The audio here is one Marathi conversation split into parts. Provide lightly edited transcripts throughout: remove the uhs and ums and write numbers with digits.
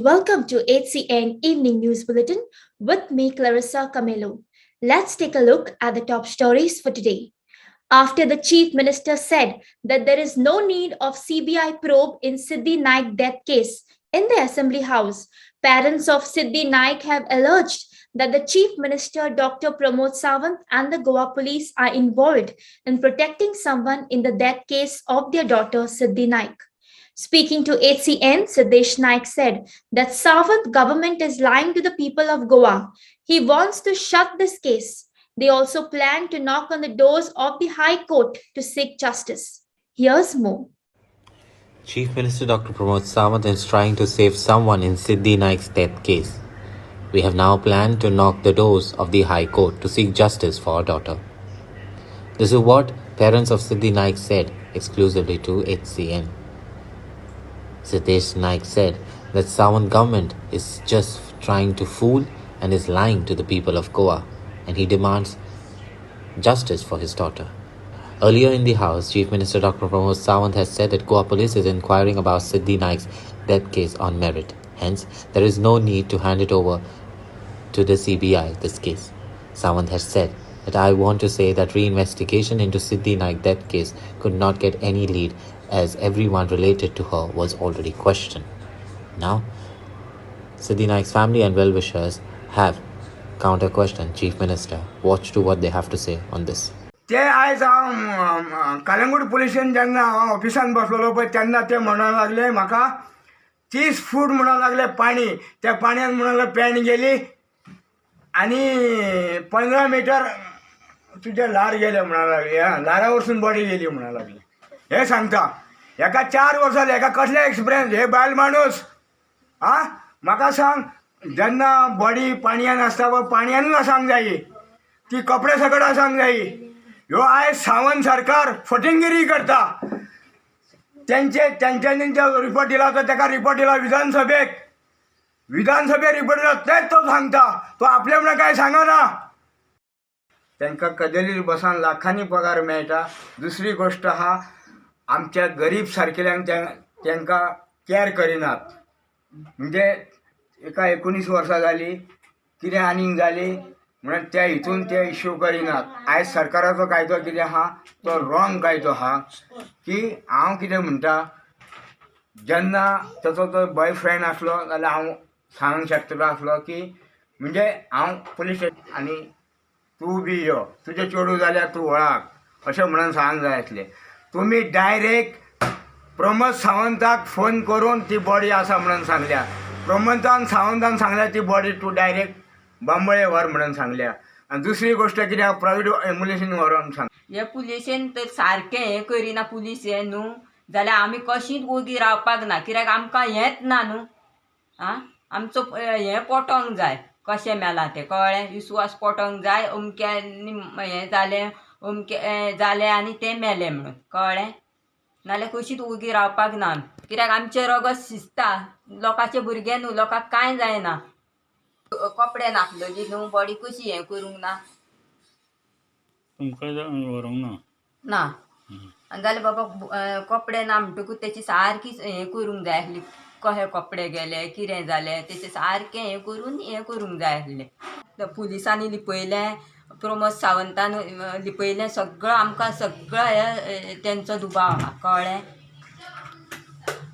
welcome to HCN Evening News Bulletin with me, Clarissa Camelo. Let's take a look at the top stories for today. After the Chief Minister said that there is no need of CBI probe in Siddhi Naik death case in the Assembly House, parents of Siddhi Naik have alleged that the Chief Minister Dr. Pramod Sawant and the Goa police are involved in protecting someone in the death case of their daughter Siddhi Naik. Speaking to HCN, Siddesh Naik said that Sawant government is lying to the people of Goa. He wants to shut this case. They also plan to knock on the doors of the High Court to seek justice. Here's more. Chief Minister Dr. Pramod Sawant is trying to save someone in Siddhi Naik's death case. We have now planned to knock the doors of the High Court to seek justice for our daughter. This is what parents of Siddhi Naik said exclusively to HCN. Siddesh Naik said that Sawant government is just trying to fool and is lying to the people of Goa, and he demands justice for his daughter. Earlier in the House, Chief Minister Dr. Pramod Sawant has said that Goa police is inquiring about Siddhi Naik's death case on merit. Hence, there is no need to hand it over to the CBI this case. Sawant has said that I want to say that reinvestigation into Siddhi Naik death case could not get any lead as everyone related to her was already questioned. Now, Siddhi Naik's family and well-wishers have counter-questioned Chief Minister. Watch to what they have to say on this. ते आयज कलंगूट पुलिशेन जेन्ना ऑफिसान बसलेलो पळय तेन्ना ते म्हणूंक लागले म्हाका 30 फूट म्हणूंक लागले पाणी त्या पाण्यान म्हणून लागले पॅन गेली आनी 15 मीटर तुजे लार गेले म्हणूंक लागले लारा वरसून बॉडी गेली म्हणूंक लागले हे सांगता एका 4 वर्सां जाली एका कसले एक्सपिरियन्स हे बायल माणूस म्हाका सांग जेन्ना बॉडी पाणयान आसता पळय पाणयानूच आसांक जायी ती कपडे सकट आसांक जायी ह्यो आयज सावंत सरकार फटिंगगिरी करता त्यांच्यानी रिपोर्ट दिला तर ताका रिपोर्ट दिला विधानसभेक रिपोर्ट दिला तेच तो सांगता तो आपल्या म्हणून काय सांगना तांकां कदेलीर बसान लाखांनी पगार मेळटा दुसरी गोष्ट हा आमच्या गरीब सारकेल्यांक तांकां केअर करिनात म्हणजे एका 19 वर्सां जाली कितें आनीक जाली म्हणून त्या हितून ते इश्यू करिनात आयज सरकाराचो कायदो कितें आहा तो रॉंग कायदो आहा की हांव कितें म्हणटा जेन्ना ताचो तो बॉयफ्रेंड आसलो जाल्यार हांव सांगूंक शकतलो आसलो की म्हणजे हांव पुलीस आनी तूं बी यो तुजें चेडूं जाल्यार तूं वळख अशें म्हणून सांगूंक जाय आसलें तुमी डायरेक्ट प्रमोद सावंताक फोन करून ती बॉडी आसा म्हणून सांगल्या प्रमोदान सावंतान सांगल्या ती बॉडी तूं डायरेक्ट बांबळे व्हर म्हणून सांगल्या आनी दुसरी गोश्ट कितें प्रायवेट एम्बुलन्सीन व्हरोन सांग हे पुलिशेन तर सारकें हें करिना पुलीस हें न्हू जाल्यार आमी कशींच ओगी रावपाक ना कित्याक आमकां हेंच ना न्हू आमचो हें पटोंक जाय कशें मेलां तें कळ्ळें विस्वास पटोंक जाय अमक्यांनी हें जालें अमकें जालें आनी तें मेलें म्हणून कळ्ळें नाल्यार कशींच ओगी रावपाक ना कित्याक आमचें रगत शिजता लोकांचे भुरगे न्हू लोकांक कांय जायना कपडे नासलेली न्हू बॉडी कशी हें करूंक ना तुमकां व्हरूंक ना आनी जाल्यार बाबा कपडे ना म्हणटकूच तेची सारकी हें करूंक जाय आसली कशे कपडे गेले कितें जालें तेचें सारकें हें करून हें करूंक जाय आसलें पुलिसांनी लिपयलें प्रमोद सावंतान लिपयलें सगळं आमकां सगळं हें तेंचो दुबाव आहा कळ्ळें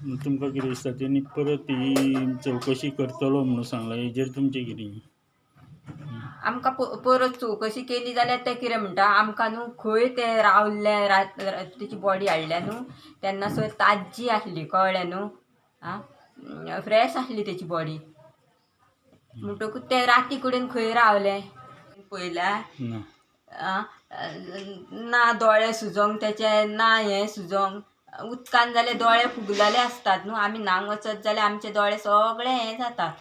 ना तुमकां कितें दिसता तेणी परत ही चवकशी करतलो म्हणून सांगला हेजेर तुमचें कितें आमकां परत चवकशी केली जाल्यार ते कितें म्हणटा आमकां न्हू खंय तें रावल्लें तेची बॉडी हाडल्या न्हू तेन्ना सर ताज्जी आसली कळ्ळें न्हू फ्रेश आसली तेची बॉडी म्हणटकूच ते राती कडेन खंय रावलें पळयल्यार ना दोळे सुजोंक तेचे ना हें सुजोंक उदकान जाल्यार दोळे फुगलेले आसतात न्हू आमी न्हांग वचत जाल्यार आमचे दोळे सगळे हें जातात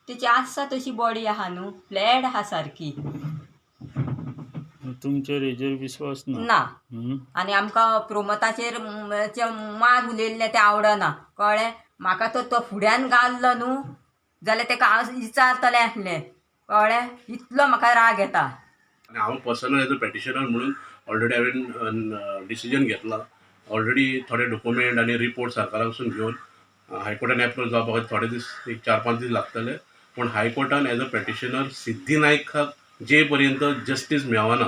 तेची आसा तशी बॉडी आहा न्हू फ्लॅट आहा सारकी तुमचेर हेजेर विश्वास ना आनी आमकां प्रमोदाचेर मार उलयल्लें तें आवडना कळ्ळें म्हाका तो फुड्यान घाल्लो न्हू जाल्यार ताका हांव विचारतलें आसलें कळ्ळें इतलो म्हाका राग येता हांव पर्सनल एज अ पेटिशनर म्हणून ऑलरेडी हांवें डिसिजन घेतला ऑलरेडी थोडे डॉक्युमेंट आनी रिपोर्ट सरकारा कडसून घेवन हायकोर्टान एप्रोच जावपाक थोडे दीस एक 4-5 दीस लागतले, पूण हायकोर्टान एज अ पेटिशनर सिद्धी नायकाक जे पर्यंत जस्टीस मेळना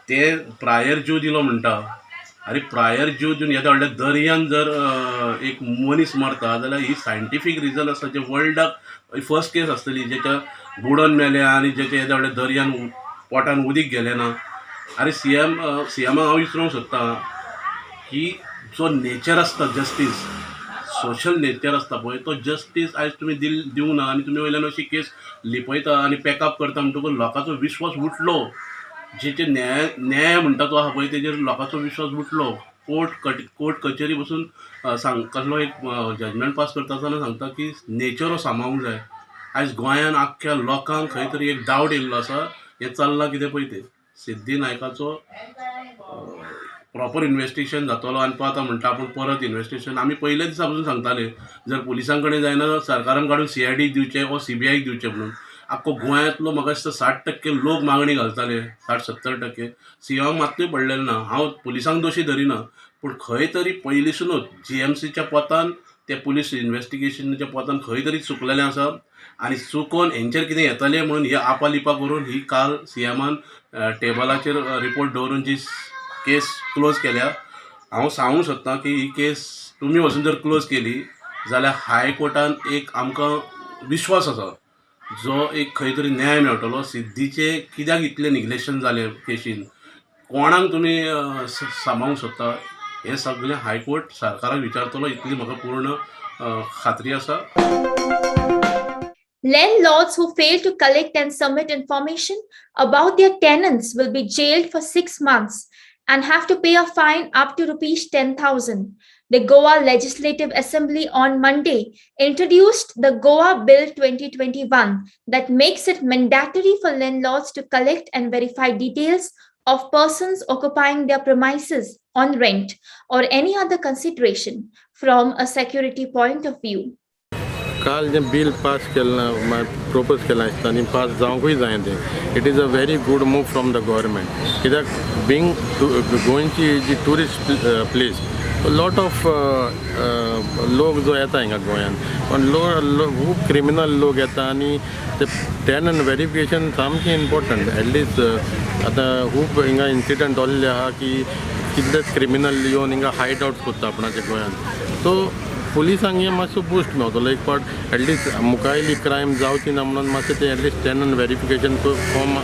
ते प्रायर ज्यू दिलो म्हणटा. अरे प्रायर ज्यू दिवन येद्या व्हडल्या दर्यान जर एक मनीस मरता जाल्यार ही सायंटिफीक रिजन आसा जे वर्ल्डाक फर्स्ट केस आसतली जेच्या बुडोन मेले आनी जेचे येद्या व्हडल्या दर्यान पोटान उदीक गेलें ना. अरे सीएमाक हांव विचारूंक सोदतां की जो नेचर आसता जस्टीस, सोशल नेचर आसता पळय तो जस्टीस आयज तुमी दिवंक ना आनी तुमी वयल्यान अशी केस लिपयता आनी पॅकअप करता म्हणटकूच लोकांचो विश्वास उठलो. जेचे न्याय म्हणटा तो आहा पळय तेजेर लोकांचो विश्वास उठलो. कोर्ट कचेरी बसून कसलो एक जजमेंट पास करता आसतना सांगता की नेचर हो सांबाळूंक जाय. आयज गोंयान आख्ख्या लोकांक खंय तरी एक डावट येयल्लो आसा हें चल्लां कितें पळय तें. सिद्धी नायकाचो प्रॉपर इन्व्हेस्टिगेशन जातलो आनी तो आतां म्हणटा आपूण परत इन्व्हेस्टिगेशन. आमी पयल्या दिसा पसून सांगताले जर पुलिसां कडेन जायना जाल्यार सरकारान काडून CID दिवचें वा CBIक दिवचें म्हणून. आख्खो गोंयांतलो म्हाका दिसता 60% लोक मागणी घालताले, 60-70%. सीएमाक मात्तूय पडलेलें ना. हांव पुलिसांक दोशी धरिना, पूण खंय तरी पयलींसूनच GMCच्या पोतान ते पुलीस इन्व्हेस्टिगेशनाच्या पोतान खंय तरी चुकलेलें आसा आनी चुकोन हेंचेर कितें येतलें म्हणून ही आपालिपा करून ही काल सीएमान टेबलाचेर रिपोर्ट दवरून जी केस क्लोज केल्या. हांव सांगूंक सोदतां की ही केस तुमी वचून जर क्लोज केली जाल्यार हायकोर्टान एक आमकां विश्वास आसा जो एक खंय तरी न्याय मेळटलो. सिद्धीचे कित्याक इतलें निग्लेक्शन जालें केशीन, कोणाक तुमी सांबाळूंक सोदता हें सगळें हायकोर्ट सरकाराक विचारतलो इतली म्हाका पूर्ण खात्री आसा. Landlords who fail to collect and submit information about their tenants will be jailed for 6 months and have to pay a fine up to rupees 10,000. The Goa Legislative Assembly on Monday introduced the Goa Bill 2021 that makes it mandatory for landlords to collect and verify details of persons occupying their premises on rent or any other consideration from a security point of view. काल जें बिल पास केलां प्रोपोज केलां दिसता आनी पास जावंकूय जाय तें. It is a very good move from the government. कित्याक बींग गोंयची जी ट्युरिस्ट प्लेस लॉट ऑफ लोक जो येता हिंगा गोंयान, पण खूब क्रिमिनल लोक येता आनी ते टेनंट व्हेरिफिकेशन सामकें इम्पॉर्टंट. एटलिस्ट आतां खूब हिंगा इन्सिडंट जाल्ले आहा की कितलेच क्रिमिनल येवन हिंगा हायड आउट करता आपणाच्या गोंयान. सो पुलिसांक हें मातसो बूस्ट मेळटलो एक पावट. एटलिस्ट मुखायली क्रायम जावची ना म्हणून मातशें तें एटलिस्ट टेनंट व्हेरिफिकेशन फॉर्म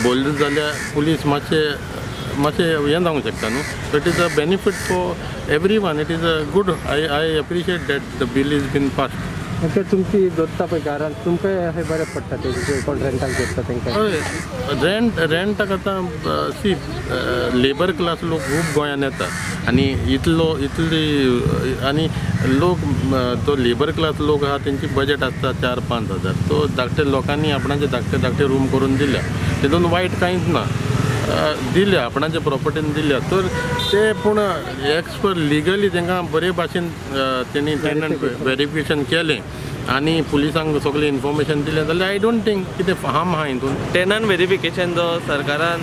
भरलें जाल्यार पुलीस मातशें हें जावंक शकता न्हू. So it is a benefit for everyone. It is a good. I appreciate that the bill is been passed. Okay तुमची जोडटा पळय घरान तुमकां अशें बरें पडटा ते कोण रेंटाक जोडटा तांकां. हय रेंटाक आतां सी लेबर क्लास लोक खूब गोंयान येता आनी इतली आनी लोक तो लेबर क्लास लोक आहा तेंची बजेट आसता 4-5 हजार. तो धाकटे लोकांनी आपणाचे धाकटे रूम करून दिल्या, तितून वायट कांयच ना. दिल्या आपणाच्या प्रॉपर्टीन दिल्या तर ते पूण एक्स पर लिगली तांकां बरे भाशेन तेणी टेनंट व्हेरिफिकेशन केलें आनी पुलिसांक सगळें इन्फॉर्मेशन दिलें जाल्यार आय डोंट थिंक कितें हार्म आहा हितून. टेनंट व्हेरिफिकेशन जो सरकारान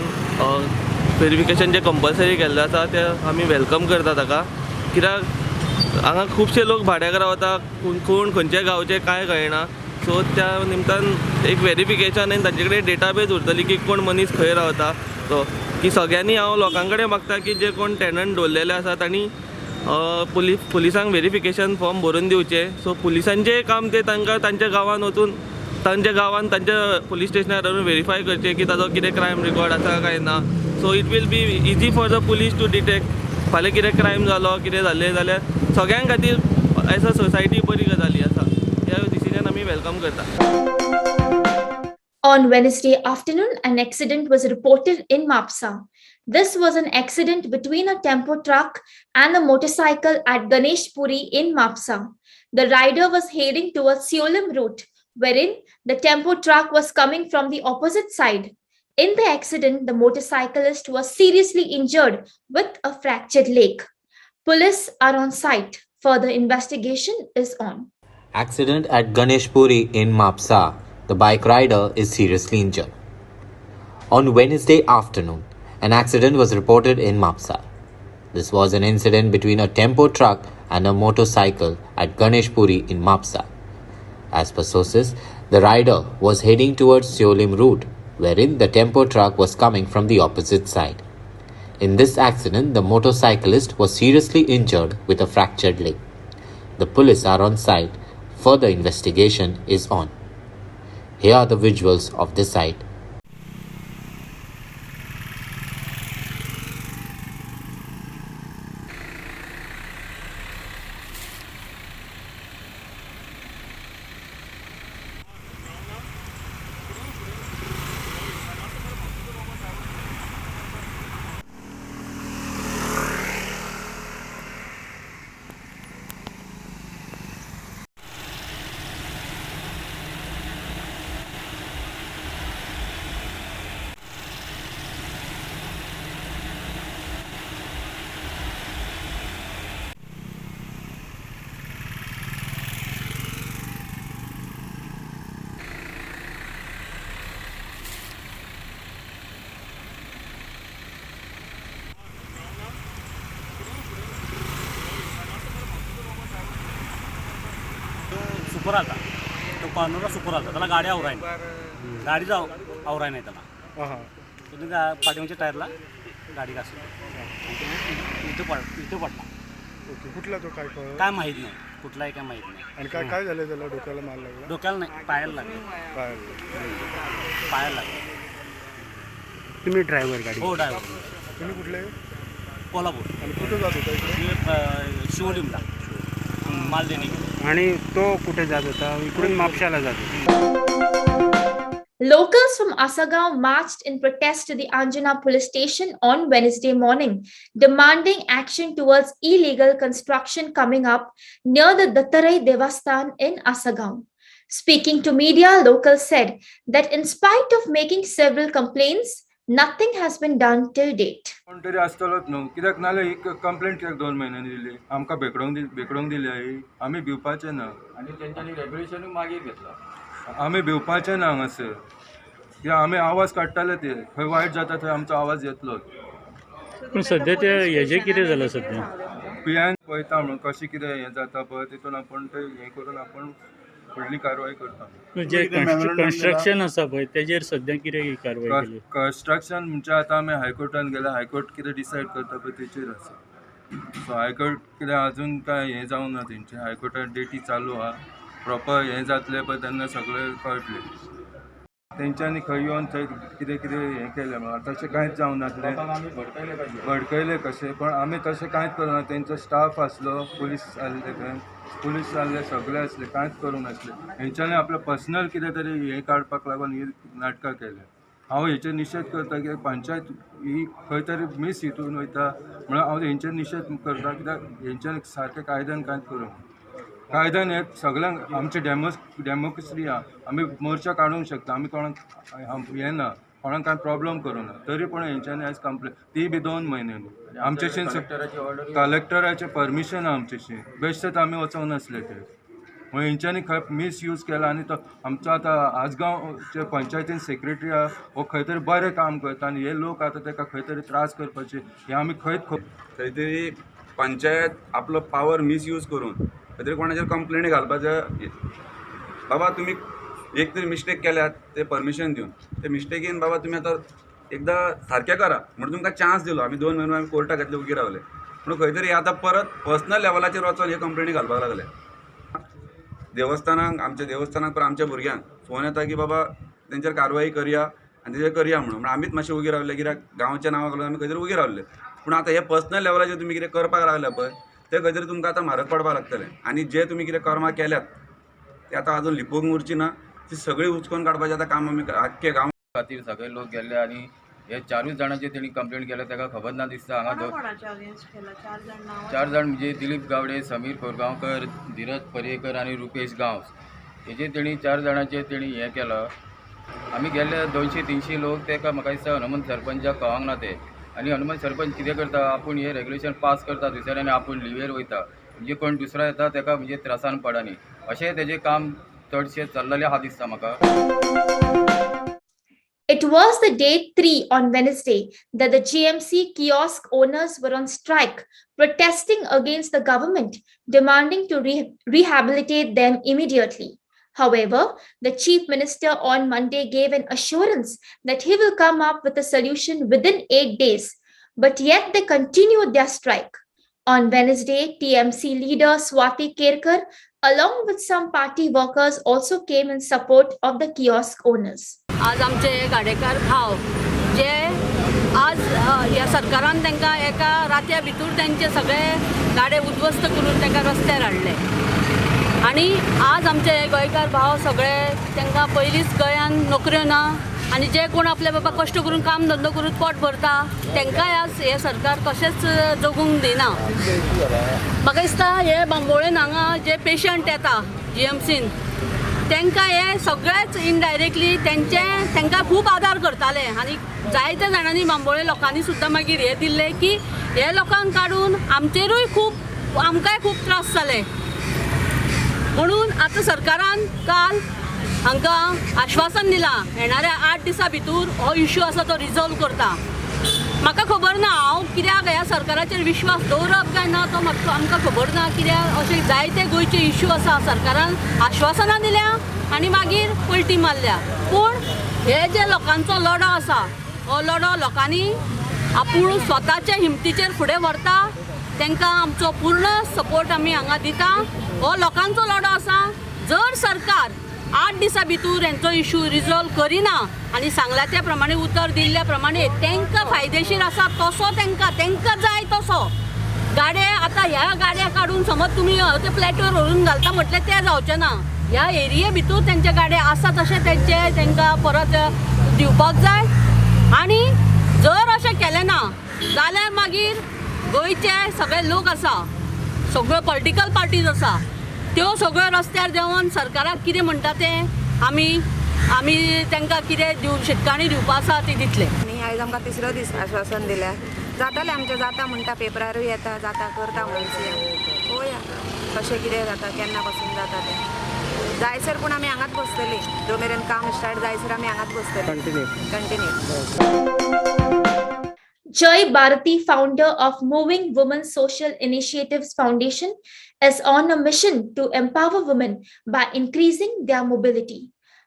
व्हेरिफिकेशन जे कंपल्सरी केल्लें आसा तें आमी वेलकम करता ताका. कित्याक हांगा खुबशे लोक भाड्याक रावता, कोण खंयचे गांवचे कांय कळना. सो त्या निमतान एक व्हेरिफिकेशन आनी तांचे कडेन डेटाबेज उरतली की कोण मनीस खंय रावता तो. की सगळ्यांनी हांव लोकां कडेन मागता की जे कोण टेनंट दवरलेले आसा तांणी पुलिसांक व्हेरिफिकेशन फॉर्म भरून दिवचे. सो पुलिसांचें काम ते तांकां तांच्या गांवांत वचून तांच्या पुलीस स्टेशनार व्हरून व्हेरीफाय करचें की ताजो कितें क्रायम रेकॉर्ड आसा काय ना. So it will be easy for the police to detect फाल्यां कितें क्रायम जालो कितें जालें जाल्यार सगळ्यां खातीर एज अ सोसायटी बरी गजाली आसा. ह्या डिसिजन आमी वेलकम करता. On Wednesday afternoon, an accident was reported in Mapsa. This was an accident between a tempo truck and a motorcycle at Ganeshpuri in Mapsa. The rider was heading towards Seolim route, wherein the tempo truck was coming from the opposite side. In the accident, the motorcyclist was seriously injured with a fractured leg. Police are on site. Further investigation is on. Accident at Ganeshpuri in Mapsa. The bike rider is seriously injured. On Wednesday afternoon, an accident was reported in Mapsa. This was an incident between a tempo truck and a motorcycle at Ganesh Puri in Mapsa. As per sources, the rider was heading towards Seolim route, wherein the tempo truck was coming from the opposite side. In this accident, the motorcyclist was seriously injured with a fractured leg. The police are on site. Further investigation is on. Here are the visuals of this site. Super आला तो कॉर्नरला सुपर आला त्याला गाडी आवराय गाडीच आवराय नाही त्याला तुम्ही पाठीमागच्या टायरला गाडी घासली इथे पडला. ओके, कुठला तो काय कळ काय माहीत नाही कुठला आहे काय माहीत नाही. आणि काय काय झालं त्याला? डोक्याला मार लागला? डोक्याला नाही, पायाला लागले. पायाला लागले. तुम्ही ड्रायव्हर गाडी? हो, ड्रायव्हर. तुम्ही कुठले? कोल्हापूर. आणि कुठे जात होता इकडे? शिवलिमला माल देणे. आणि तो कुठे जात होता? इकडून मापशाला जात होता. Locals from Asagaon marched in protest to the Anjana police station on Wednesday morning, demanding action towards illegal construction coming up near the Dattarai Devasthan in Asagaon. Speaking to media, locals said that in spite of making several complaints, nothing has been done till date. कोण तरी आसतलोच न्हू, कित्याक नाल्यार ही कंप्लेंट कित्याक 2 म्हयन्यांनी दिली? आमकां बेकडोंक दिली ही. आमी भिवपाचे ना आनी तेंच्यांनी रेग्युलेशनूय मागीर घेतला. आमी भिवपाचे ना हांगासर, कित्याक आमी आवाज काडटाले ते खंय वायट जाता थंय आमचो आवाज येतलोच. पूण सद्या ते हेजें कितें जालां सद्या? पियान पळयता म्हणून कशें कितें हें जाता पळय तितून आपण ते हें करून आपण फुडली कारवाय करता. जे कन्स्ट्रक्शन आसा पळय तेजेर सद्या कितें कारवाय केली? कन्स्ट्रक्शन म्हणजे आतां आमी हायकोर्टान गेल्या, हायकोर्ट कितें डिसायड करता पळय तेचेर आसा. सो हायकोर्ट कितें अजून काय हें जावं ना तेंचे. हायकोर्टान डेटी चालू आहा, प्रॉपर हें जातलें पळय तेन्ना सगळें कळटलें. तेंच्यांनी खंय येवन थंय कितें कितें हें केलें म्हणून तशें कांयच जावं नासलें. भडकयलें कशें, पण आमी तशें कांयच करूना. तेंचो स्टाफ आसलो, पुलीस आसले थंय, पुलीस आसले, सगळे आसले, कांयच करूंक नासले. हेंच्यांनी आपलें पर्सनल कितें तरी हें काडपाक लागून ही नाटकां केल्या. हांव हेचेर निशेध करता की पंचायत ही खंय तरी मिस हितून वयता म्हणून हांव हेंचेर निशेध करता, कित्याक हेंच्यांनी सारकें कायद्यान कांयच करूंक. कायद्यान हें सगळ्यांक आमची डेमोक्रेसी आहा. आमी मोर्चा काडूंक शकता, आमी कोणाक हें ना, कोणाक कांय प्रॉब्लम करूना. तरी पूण हेंच्यांनी आयज कंप्लेन, ती बी 2 म्हयन्यांनी. आमचेशी कलेक्टराचें परमिशन आहा आमचेशी, बेश्टेच आमी वचोंक नासले ते. म्हणून हेंच्यांनी खंय मिसयूज केला. आनी तो आमचो आतां आसगांवचे पंचायतीन सेक्रेटरी आहा, हो खंय तरी बरें काम करता आनी हे लोक आतां ताका खंय तरी त्रास करपाचे हे आमी खंयच खंय तरी पंचायत आपलो पावर मिसयूज करून खंय तरी कोणाचेर कंप्लेनी घालपाचें. बाबा तुमी एक तरी मिस्टेक केल्यात ते परमिशन दिवन, ते मिस्टेकीन बाबा तुमी आतां एकदां सारकें करा म्हणून तुमकां चान्स दिलो. आमी 2 म्हयने आमी कोर्टाक घेतले, उगी रावले. म्हणून खंय तरी आतां परत पर्सनल लेवलाचेर वचून हे कंप्लेनी घालपाक लागले. देवस्थानाक, आमच्या देवस्थानाक पण आमच्या भुरग्यांक फोन येता की बाबा तेंचेर कारवाई करया आनी तेजेर करया म्हणून. आमीच मातशें उगी रावले, कित्याक गांवच्या नांवाक लागून आमी खंय तरी उगी रावले. पूण आतां हे पर्सनल लेवलाचेर तुमी कितें करपाक लागल्या पळय ते खंय तरी तुमकां आतां म्हारग पडपाक लागतलें. आनी जे तुमी कितें कर्मां केल्यात ते आतां आजून लिपोवंक उरची ना, ती सगळी उचकोन काडपाचें आतां काम आमी आख्खे गांव खातीर सगळे लोक गेल्ले आनी हे 4 जाणांचेर तेणी कंप्लेंट केल्या. ताका खबर ना दिसता. हांगा 4 जाण म्हणजे दिलीप गावडे, समीर कोरगांवकर, धीरज पर्येकर आनी रुपेश गांवस. हेजेर तेणी 4 जाणांचेर तेणी हें केलां. आमी गेल्ले 200-300 लोक. ताका म्हाका दिसता हनुमंत सरपंचाक कळोंक ना ते. आनी हनुमंत सरपंच कितें करता, आपूण हे रेग्युलेशन पास करता दुसऱ्या आनी आपूण लिवेर वयता. म्हणजे कोण दुसरो येता ताका म्हणजे त्रासान पडनी अशें तेजें काम चडशें चल्ललें आहा दिसता म्हाका. It was the day 3 on Wednesday that the GMC kiosk owners were on strike, protesting against the government, demanding to rehabilitate them immediately. However, the Chief Minister on Monday gave an assurance that he will come up with a solution within 8 days, but yet they continued their strike. On Wednesday, TMC leader Swati Kerkar, along with some party workers, also came in support of the kiosk owners. आज आमचे गाडेकार भाव जे आज ह्या सरकारान तांकां एका रात्या भितर तांचे सगळे गाडे उद्ध्वस्त करून तांकां रस्त्यार हाडले आनी आज आमचे गोंयकार भाव सगळे तांकां पयलींच गोंयान नोकऱ्यो ना आनी जे कोण आपले बाबा कश्ट करून काम धंदो करून पोट भरता तांकांय आज हे सरकार कशेंच जगूंक दिना. म्हाका दिसता हे बांबोळेन हांगा जे पेशंट येता GMCन तांकां हे सगळेच इनडायरेक्टली तांकां खूब आदार करताले आनी जायत्या जाणांनी बांबोळे लोकांनी सुद्दां मागीर हे दिल्ले की हे लोकांक काडून आमचेरूय खूब आमकांय खूब त्रास जाले म्हणून आतां सरकारान काल हांकां आश्वासन दिलां येणाऱ्या 8 दिसां भितर हो इश्यू आसा तो रिजॉल्व करता. म्हाका खबर ना हांव कित्याक ह्या सरकाराचेर विश्वास दवरप काय ना तो आमकां खबर ना कित्याक अशे जायते गोंयचे इश्यू आसा सरकारान आश्वासनां दिल्या आनी मागीर पलटी मारल्या पूण हे जे लोकांचो लढो आसा हो लढो लोकांनी आपूण स्वताच्या हिमतीचेर फुडें व्हरता तांकां आमचो पूर्ण सपोर्ट आमी हांगा दिता. हो लोकांचो लढो आसा जर सरकार 8 दिसां भितर हेंचो इश्यू रिजॉल्व करिना आनी सांगल्या त्या प्रमाणे उतर दिल्ल्या प्रमाणे तांकां फायदेशीर आसा तसो तांकां जाय तसो गाडे आतां ह्या गाड्या काडून समज तुमी ते प्लॅटवर व्हरून घालता म्हटल्यार तें जावचें ना. ह्या एरिये भितर तेंचे गाडे आसा तशे तांकां परत दिवपाक जाय आनी जर अशें केलें ना जाल्यार मागीर गोंयचे सगळे लोक आसा सगळ्यो पॉलिटिकल पार्टीज आसा त्यो सगळ्यो रस्त्यार देंवन सरकाराक कितें म्हणटा तें आमी तांकां कितें शिटकाणी दिवपा आसा ती दितले. आनी आयज आमकां तिसरो दीस आश्वासन दिल्या जातालें आमचें जाता म्हणटा पेपरारूय येता जाता करता म्हणून पळोवया कशें कितें जाता केन्ना पासून जाता तें जायसर पूण आमी हांगाच बसतलीं जो मेरेन काम स्टार्ट जायसर आमी हांगाच बसतलीं continue. Joy Bharati, founder of Moving Women Social Initiatives Foundation, is on a mission to empower women by increasing their mobility.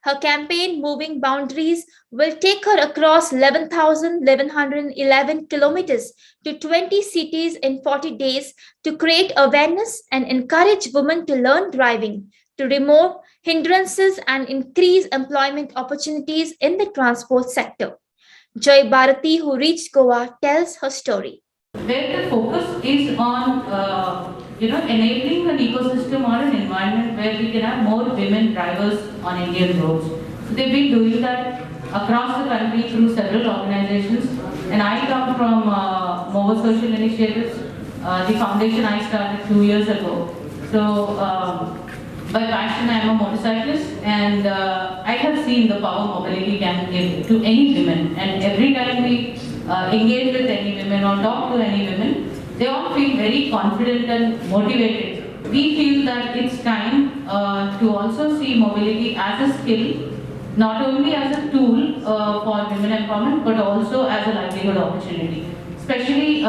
Her campaign, Moving Boundaries, will take her across 11,111 kilometers to 20 cities in 40 days to create awareness and encourage women to learn driving, to remove hindrances and increase employment opportunities in the transport sector. Joy Bharati, who reached Goa, tells her story. Where the focus is on, enabling an ecosystem or an environment where we can have more women drivers on Indian roads. So they've been doing that across the country through several organizations. And I come from Mover Social Initiatives, the foundation I started 2 years ago. So by passion, I am a motorcyclist, and I have seen the power mobility can give to any women. And every time we engage with any women or talk to any women, they all feel very confident and motivated. We feel that it's time to also see mobility as a skill, not only as a tool for women empowerment, but also as a livelihood opportunity. Especially,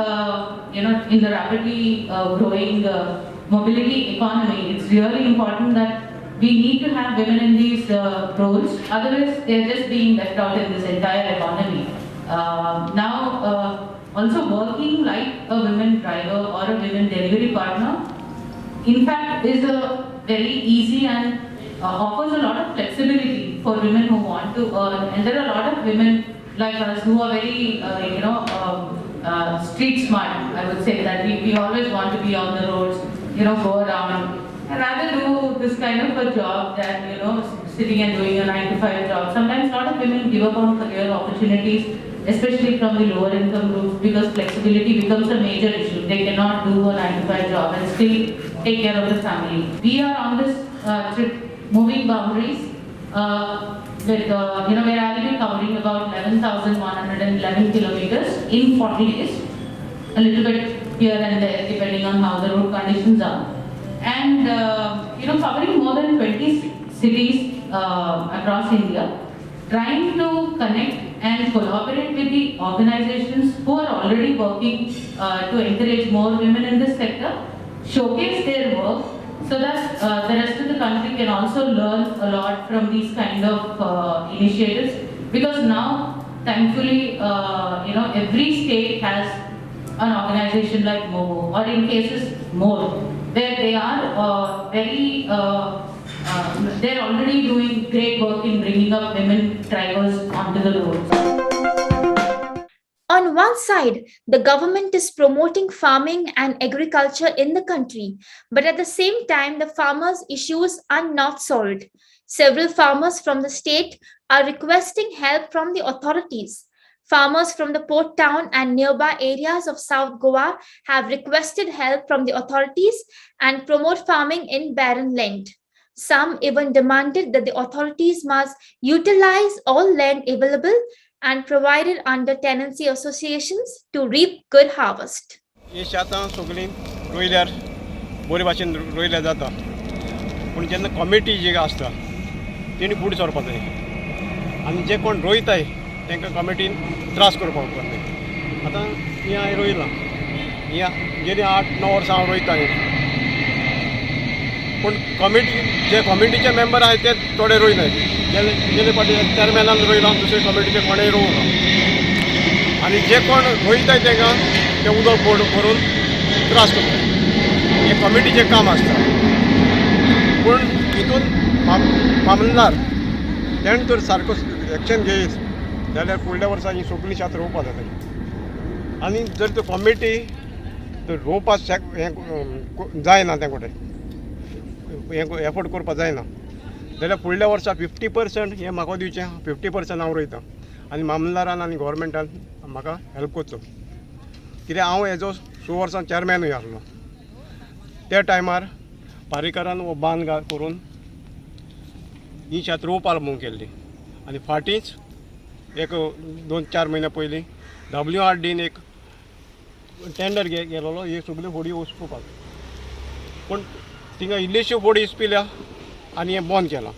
in the rapidly growing mobility economy, it's really important that we need to have women in these roles. Otherwise, they're just being left out in this entire economy. Also working like a women driver or a women delivery partner, in fact, is a very easy and offers a lot of flexibility for women who want to earn. And there are a lot of women like us who are very, street smart. I would say that we always want to be on the roads, go around, and rather do this kind of a job than, sitting and doing a 9-to-5 job. Sometimes a lot of women give up on career opportunities, especially from the lower income groups, because flexibility becomes a major issue. They cannot do a 9-to-5 job and still take care of the family. We are on this trip, Moving Boundaries, where I will be covering about 11,111 kilometers in 40 days, a little bit here and there depending on how the road conditions are, and covering more than 20 cities across India. trying to connect and collaborate with the organizations who are already working to encourage more women in this sector, showcase their work so that the rest of the country can also learn a lot from these kind of initiatives. Because now, thankfully, every state has an organization like MOVO, or in cases more, where they are they're already doing great work in bringing up women drivers onto the roads. On one side, the government is promoting farming and agriculture in the country, but at the same time, the farmers' issues are not solved. Several farmers from the state are requesting help from the authorities. Farmers from the port town and nearby areas of South Goa have requested help from the authorities and promote farming in barren land. Some even demanded that the authorities must utilize all land available and provided under tenancy associations to reap good harvest. ही शेतां सगळीं रोयल्यार बरे भाशेन रोयल्या जाता पूण जेन्ना कमिटी जी आसता तेणी फुडें सरपाक जाय आनी जे कोण रोयताय तांकां कमिटीन त्रास करपाक उपकारना. आतां ही हांवें रोयलां, ही गेलीं 8-9 वर्सां हांव रोयता पूण जे कमिटीचे मेंबर आहाय ते थोडे रोयनाय. गेले फावटी चॅरमॅनान रोयलां, दुसरे कमिटीचे कोणेय रोवना आनी जे कोण रोयताय तांकां ते उदक भरून त्रास करता. हे कमिटीचें काम आसता. पूण हितून मामलेदार तेणें तर सारको एक्शन घेयत जाल्यार फुडल्या वर्सां ही सगळीं शेतां रोवपाक जाता. आनी जर तो कमिटी रोवपाक जायना ते कोटे एफोर्ड करपाक जायना जाल्यार फुडल्या वर्सा 50% हें म्हाका दिवचें, 50% हांव रोयतां आनी मामलेदारान आनी गोवोरमेंटान म्हाका हेल्प करचो. कित्याक हांव हेजो 6 वर्सां चॅरमॅनूय आसलो. त्या टायमार पारेकरान हो बांद करून ही शेत रोवपाक म्हूण केल्ली आनी फाटींच एक 2-4 म्हयने पयलीं WRDन एक टेंडर गेलोलो हे सगल्यो होडी उसपुपाक. पूण थिंगा इल्लेश्यो होडी इस्पिल्या आनी हें बंद केलां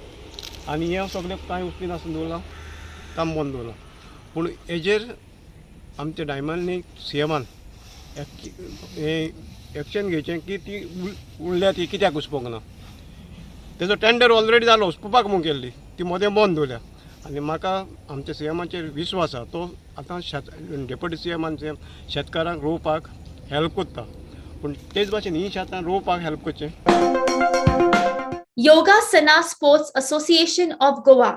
आनी हें सगळें कांय उसपी नासतना दवरलां, काम बंद दवरलां. पूण हेजेर आमच्या डायमंडनी CMन हें एक्शन घेवचें की ती उरल्या ती कित्याक उसपोंक ना. तेजो टेंडर ऑलरेडी जालो, उसपुपाक म्हूण केल्ली, ती मदें बंद दवरल्या. आनी म्हाका आमच्या CMचेर विश्वास आसा. तो आतां डेप्युटी CM शेतकारांक रोवपाक हेल्प करता. पूण तेच भाशेन ही शेतां रोवपाक हेल्प करचें. Yogasana Sports Association of Goa,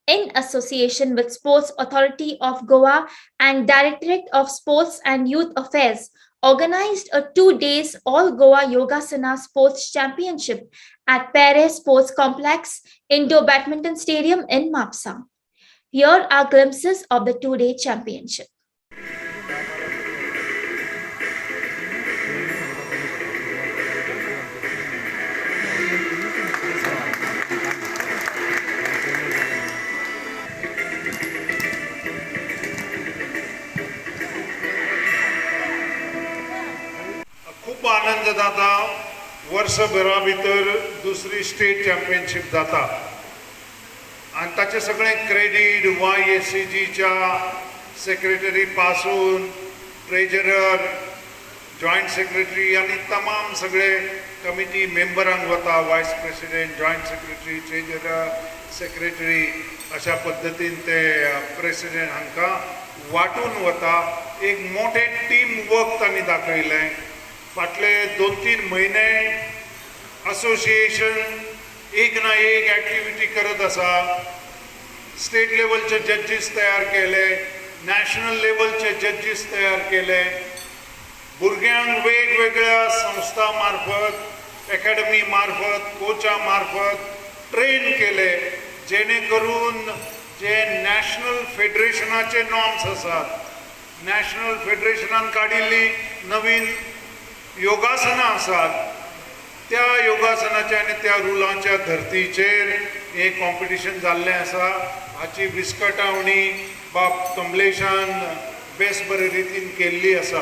in association with Sports Authority of Goa and Directorate of Sports and Youth Affairs, organized a 2 days All Goa Yogasana Sports Championship at Pere Sports Complex Indoor Badminton Stadium in Mapsa. Here are glimpses of the 2-day championship. खूप आनंद जाता. वर्षभरा भितर दुसरी स्टेट चॅम्पियनशीप जाता आनी ताचें सगळें क्रेडीट YSCGच्या सेक्रेटरी पासून ट्रेजरर, जॉयंट सेक्रेटरी आनी तमाम सगळे कमिटी मेंबरांक वता. वायस president, joint secretary, treasurer, secretary अशा पद्दतीन ते प्रेसिडेंट हांकां वांटून वता. एक मोठे टीम वर्क तांणी दाखयलें. फाटले 2-3 म्हयने असोसिएशन एक ना एक एक्टिविटी करत आसा. स्टेट लेवलचे जजीस तयार केले, नॅशनल लेवलचे जजीस तयार केले, भुरग्यांक वेगवेगळ्या संस्था मार्फत, अकॅडमी मार्फत, कोचा मार्फत ट्रेन केले, जेणे करून जे नॅशनल फेडरेशनाचे नॉर्म्स आसात, नॅशनल फेडरेशनान काडिल्ली नवीन योगासना आसात, त्या योगासनाच्या आनी त्या रुलांच्या धर्तीचेर हे कॉम्पिटिशन जाल्लें आसा. हाची विस्कटावणी बाब कमलेशान बेस बरे रितीन केल्ली आसा.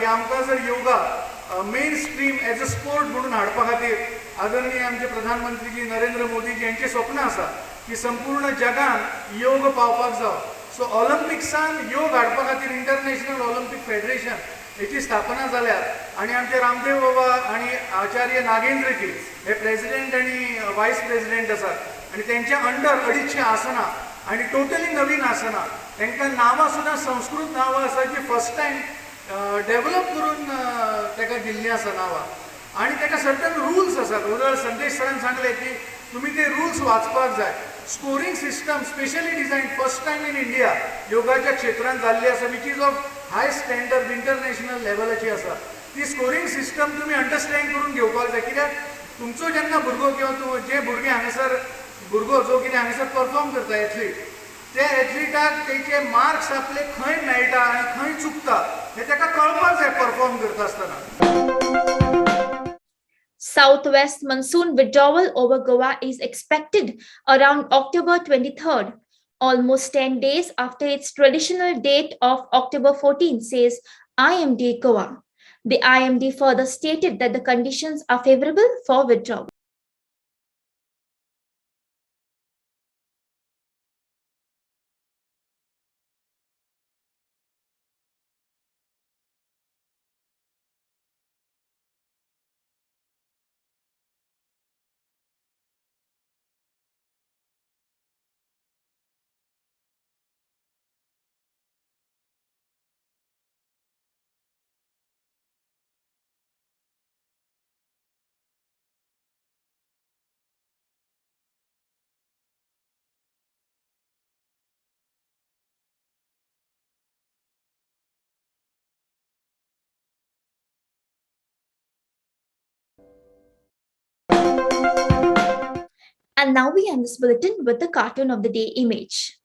आमकां जर yoga main stream as a sport म्हणून हाडपा खातीर आदरणीय आमचे प्रधानमंत्री जी नरेंद्र मोदीजी यांचे स्वप्न आसा की संपूर्ण जगान योग पावपाक जावं. सो ऑलिम्पिक्सान योग हाडपा खातीर इंटरनॅशनल ऑलिम्पिक फेडरेशन हेची स्थापना जाल्या आनी आमचे रामदेव बाबा आनी आचार्य नागेंद्र जी हे प्रेसिडेंट आनी वायस प्रेसिडेंट आसात आनी तेंच्या अंडर 250 आसना आनी टोटली नवीन आसना. तांकां नांवां सुद्दां संस्कृत नांवां आसा जी फर्स्ट टायम डेव्हलप करून ताका दिल्लीं आसा नांवां आनी ताका सर्टन रुल्स आसात. उदळ संदेश सरान सांगलें की तुमी ते रुल्स वाचपाक जाय. Scoring system specially design first time in India योगाच्या क्षेत्रांत जाल्ली आसा which is of high standard international लेवलाची आसा. ती स्कोरिंग सिस्टम तुमी अंडरस्टँड करून घेवपाक जाय कित्याक तुमचो जेन्ना भुरगो किंवा जे भुरगे हांगासर भुरगो जो कितें हांगासर परफॉर्म करता एथलीट त्या एथलीटाक तेचे मार्क्स आपले खंय मेळटा आनी खंय चुकता हे ताका कळपाक जाय परफॉर्म करता आसतना. Southwest monsoon withdrawal over Goa is expected around October 23rd, almost 10 days after its traditional date of October 14, says IMD Goa. The IMD further stated that the conditions are favorable for withdrawal. And now we end this bulletin with the cartoon of the day image.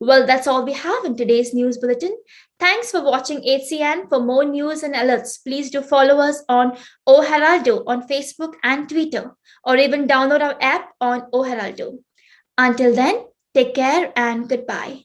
Well, that's all we have in today's news bulletin. Thanks for watching HCN. For more news and alerts, please do follow us on O Heraldo on Facebook and Twitter, or even download our app on O Heraldo. Until then, take care and goodbye.